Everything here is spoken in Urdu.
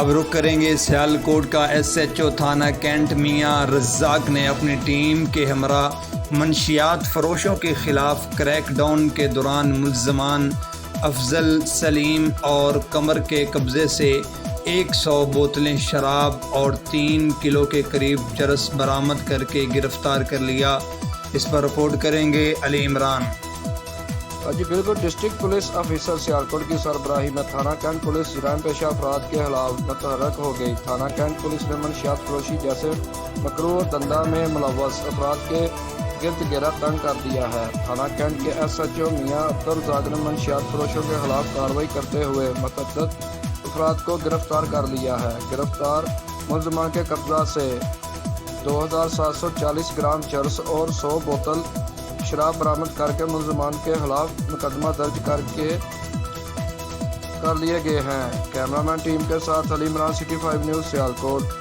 اب رخ کریں گے سیالکوٹ کا۔ ایس ایچ او تھانہ کینٹ میاں رزاق نے اپنی ٹیم کے ہمراہ منشیات فروشوں کے خلاف کریک ڈاؤن کے دوران ملزمان افضل سلیم اور قمر کے قبضے سے 100 بوتلیں شراب اور 3 کلو کے قریب چرس برآمد کر کے گرفتار کر لیا۔ اس پر رپورٹ کریں گے علی عمران۔ جی بالکل، ڈسٹرکٹ پولیس آفیسر سیالکوٹ کی سربراہی میں تھانہ کینٹ پولیس جرائم پیشہ افراد کے خلاف متحرک ہو گئی۔ تھانہ کینٹ پولیس نے منشیات فروشی جیسے مکروہ دھندا میں ملوث افراد کے گرد گھیرا تنگ کر دیا ہے۔ تھانہ کینٹ کے ایس ایچ او میاں عبدالرزاق نے منشیات فروشوں کے خلاف کارروائی کرتے ہوئے متعدد افراد کو گرفتار کر لیا ہے۔ گرفتار ملزمان کے قبضہ سے 2740 گرام چرس اور 100 بوتل شراب برآمد کر کے ملزمان کے خلاف مقدمہ درج کر لیے گئے ہیں۔ کیمرہ مین ٹیم کے ساتھ علی عمران، سٹی 5 نیوز، سیالکوٹ۔